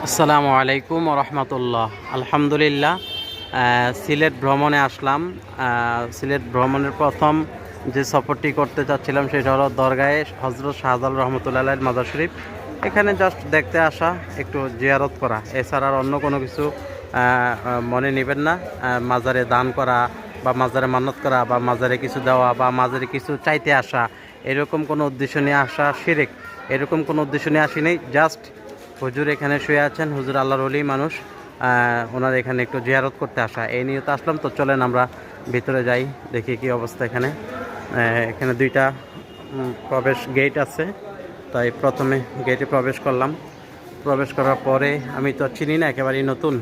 আসসালামু আলাইকুম রহমতুল্লাহ। আলহামদুলিল্লাহ, সিলেট ভ্রমণে আসলাম। সিলেট ভ্রমণের প্রথম যে সফরটি করতে চাচ্ছিলাম সেটা হলো দরগায়ে হজরত শাহজালাল রহমতুল্লাহ মাজার শরীফ। এখানে জাস্ট দেখতে আসা, একটু জিয়ারত করা, এছাড়া আর অন্য কোনো কিছু মনে নেবেন না। মাজারে দান করা বা মাজারে মান্নত করা বা মাজারে কিছু দেওয়া বা মাজারে কিছু চাইতে আসা, এরকম কোনো উদ্দেশ্য নিয়ে আসা শিরক, এরকম কোনো উদ্দেশ্য নিয়ে আসি নেই। জাস্ট হুজুর এখানে শুয়ে আছেন, হুজুর আল্লাহর ওলি মানুষ, ওনার এখানে একটু জিয়ারত করতে আসা, এই নিয়ে তো আসলাম। তো চলেন আমরা ভিতরে যাই, দেখি কি অবস্থা এখানে। এখানে দুইটা প্রবেশ গেট আছে, তাই প্রথমে গেটে প্রবেশ করলাম। প্রবেশ করার পরে আমি তো চিনি না, একেবারেই নতুন।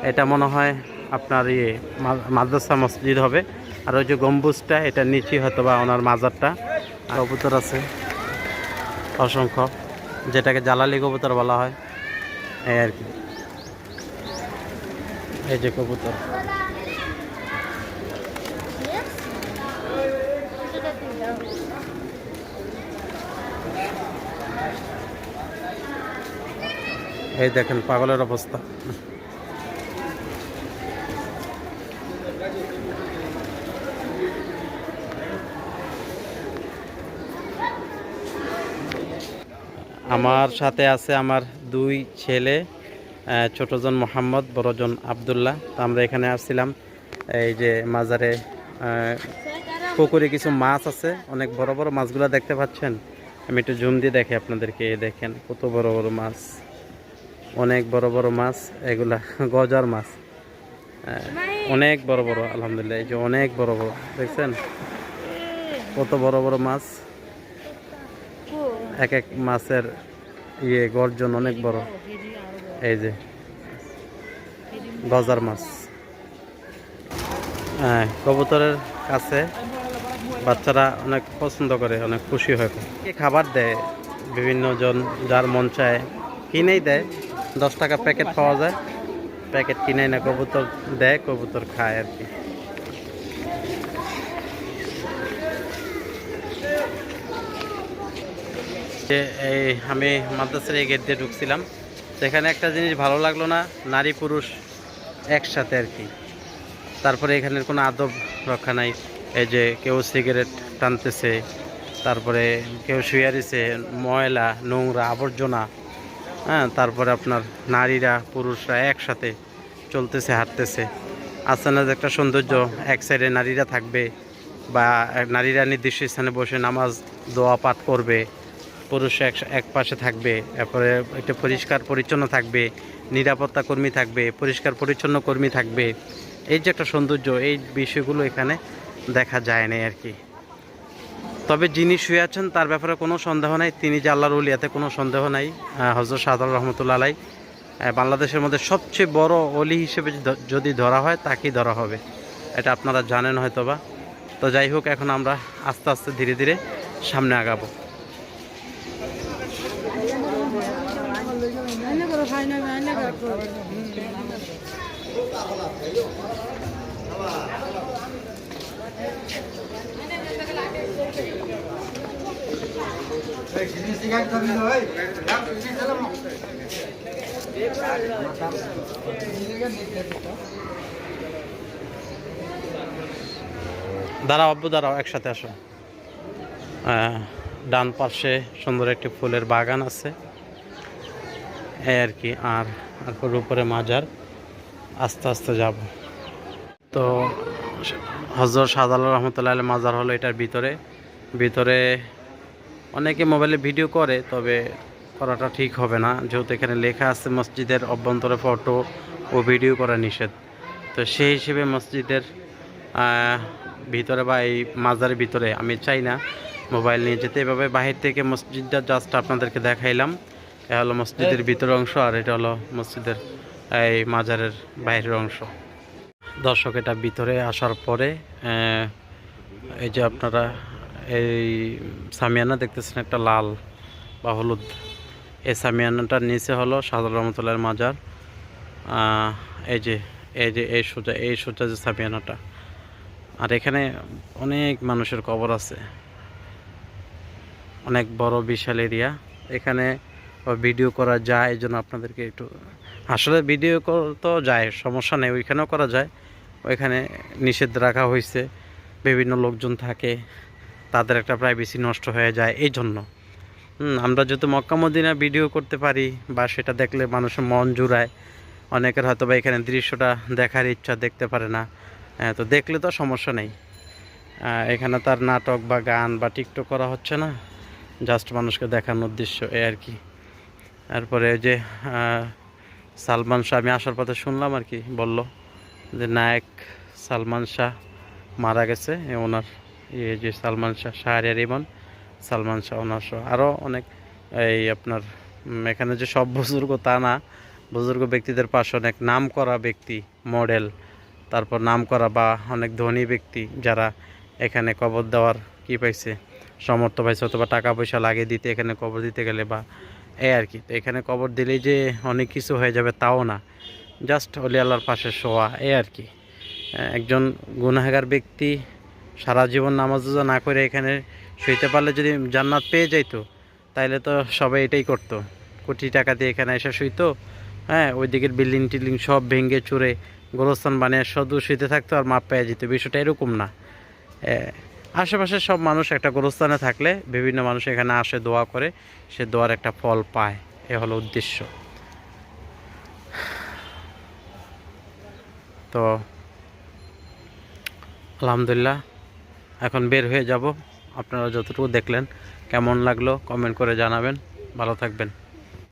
এটা মনে হয় আপনার মাদ্রাসা মসজিদ হবে। আর ওই যে গম্বুজটা, এটা নিচে হয়তো বা ওনার মাজারটা। কবুতর আছে অসংখ্য, যেটাকে জালালি কবুতর বলা হয়, এই আর কি। এই যে কবুতর, এই দেখেন পাগলের অবস্থা। আমার সাথে আছে আমার দুই ছেলে, ছোটজন মোহাম্মদ, বড়জন আবদুল্লাহ। তো আমরা এখানে আসছিলাম, এই যে মাজারে পুকুরে কিছু মাছ আছে, অনেক বড় বড় মাছগুলো দেখতে পাচ্ছেন। আমি একটু জুম দিয়ে দেখি আপনাদেরকে, দেখেন কত বড় বড় মাছ, অনেক বড় বড় মাছ, এগুলা গজার মাছ, অনেক বড় বড়। আলহামদুলিল্লাহ, এই যে অনেক বড় বড়, দেখছেন কত বড় বড় মাছ। এক এক মাছের গর্জন অনেক বড়। এই যে গজার মাছ। হ্যাঁ, কবুতরের কাছে বাচ্চারা অনেক পছন্দ করে, অনেক খুশি হয়। খাবার দেয় বিভিন্ন জন, যার মন চায় কিনেই দেয়। 10 টাকা প্যাকেট পাওয়া যায়, প্যাকেট কিনে না কবুতর দেয়, কবুতর খায় আর কি। এই আমি মাদ্রাসার এই গেট দিয়ে ঢুকছিলাম, সেখানে একটা জিনিস ভালো লাগলো না, নারী পুরুষ একসাথে আর কি। তারপরে এখানের কোনো আদব রক্ষা নাই। এই যে কেউ সিগারেট টানতেছে, তারপরে কেউ শুয়ে দিছে, ময়লা নোংরা আবর্জনা। হ্যাঁ, তারপরে আপনার নারীরা পুরুষরা একসাথে চলতেছে, হাঁটতেছে। আছে না যে একটা সৌন্দর্য, এক সাইডে নারীরা থাকবে বা নারীরা নির্দিষ্ট স্থানে বসে নামাজ দোয়া পাঠ করবে, পুরুষ এক পাশে থাকবে, এরপরে একটা পরিষ্কার পরিচ্ছন্ন থাকবে, নিরাপত্তা কর্মী থাকবে, পরিষ্কার পরিচ্ছন্ন কর্মী থাকবে। এই যে একটা সৌন্দর্য, এই বিষয়গুলো এখানে দেখা যায় না আর কি। তবে যিনি শুয়ে আছেন তার ব্যাপারে কোনো সন্দেহ নাই, তিনি যে আল্লাহর ওলি, এতে কোনো সন্দেহ নাই। হযরত শাহজালাল রহমতুল্লাহ আলাই বাংলাদেশের মধ্যে সবচেয়ে বড় ওলি হিসেবে যদি ধরা হয়, তাকেই ধরা হবে, এটা আপনারা জানেন হয়তোবা। তো যাই হোক, এখন আমরা আস্তে আস্তে ধীরে ধীরে সামনে আগাবো। দাঁড়াও আব্বু, দাঁড়াও, একসাথে আসো। ডান পাশে সুন্দর একটি ফুলের বাগান আছে, এই আর কি। আর উপরে মাজার, আস্তে আস্তে যাব। তো হযরত শাহজালাল রহমতুল্লাহ আলাইহির মাজার হলো এটার ভিতরে। ভিতরে অনেকে মোবাইলে ভিডিও করে, তবে করাটা ঠিক হবে না, যেহেতু এখানে লেখা আছে মসজিদের অভ্যন্তরে ফটো ও ভিডিও করা নিষেধ। তো সেই হিসেবে মসজিদের ভিতরে বা এই মাজারের ভিতরে আমি চাই না মোবাইল নিয়ে যেতে। এভাবে বাহির থেকে মসজিদটা জাস্ট আপনাদেরকে দেখাইলাম। এ হলো মসজিদের ভিতরের অংশ, আর এটা হলো মসজিদের এই মাজারের বাইরের অংশ। দর্শক, এটা ভিতরে আসার পরে এই যে আপনারা এই সামিয়ানা দেখতেছেন, একটা লাল বা হলুদ, এই সামিয়ানাটার নিচে হলো শাহজালাল রহমতুল্লাহর মাজার। এই যে এই সোজা যে সামিয়ানাটা। আর এখানে অনেক মানুষের কবর আছে, অনেক বড় বিশাল এরিয়া। এখানে বা ভিডিও করা যায়, এই জন্য আপনাদেরকে একটু, আসলে ভিডিও তো যায়, সমস্যা নেই, ওইখানেও করা যায়, ওইখানে নিষেধ রাখা হয়েছে, বিভিন্ন লোকজন থাকে, তাদের একটা প্রাইভেসি নষ্ট হয়ে যায়, এই জন্য। আমরা যেহেতু মক্কা মদিনা ভিডিও করতে পারি বা সেটা দেখলে মানুষের মন জুড়ায়, অনেকের হয়তো বা এখানে দৃশ্যটা দেখার ইচ্ছা, দেখতে পারে না, তো দেখলে তো সমস্যা নেই। এখানে তার নাটক বা গান বা টিকটক করা হচ্ছে না, জাস্ট মানুষকে দেখানোর উদ্দেশ্য, এই আর কি। তারপরে যে সালমান শাহ, আমি আসার পথে শুনলাম আর কি, বলল যে নায়ক সালমান শাহ মারা গেছে, ওনার যে সালমান শাহ, শাহরিয়ার ইমন সালমান শাহ, ওনার সহ আরও অনেক, এই আপনার এখানে যে সব বুজুর্গ তা না, বুজুর্গ ব্যক্তিদের পাশে অনেক নাম করা ব্যক্তি, মডেল, তারপর নাম করা বা অনেক ধনী ব্যক্তি যারা এখানে কবর দেওয়ার কি পাইছে, সমর্থ পাইছে, অথবা টাকা পয়সা লাগিয়ে দিতে এখানে কবর দিতে গেলে, বা এই আর কি। তো এখানে কবর দিলেই যে অনেক কিছু হয়ে যাবে তাও না, জাস্ট অলি আল্লাহর পাশে শোয়া, এই আর কি। একজন গুনাহগার ব্যক্তি সারা জীবন নামাজ রোজা না করে এখানে শুইতে পারলে যদি জান্নাত পেয়ে যাইতো, তাইলে তো সবাই এটাই করতো, কোটি টাকা দিয়ে এখানে এসে শুইতো, হ্যাঁ, ওই দিকের বিল্ডিং টিল্ডিং সব ভেঙে চুরে গোরস্থান বানিয়ে শুধু শুইতে থাকতো আর মাপ পেয়ে যেত। বিষয়টা এরকম না, আশেপাশে সব মানুষ একটা গোরস্থানে থাকলে বিভিন্ন মানুষ এখানে আসে, দোয়া করে, সে দোয়ার একটা ফল পায়, এ হলো উদ্দেশ্য। তো আলহামদুলিল্লাহ, এখন বের হয়ে যাব। আপনারা যতটুকু দেখলেন কেমন লাগলো কমেন্ট করে জানাবেন। ভালো থাকবেন।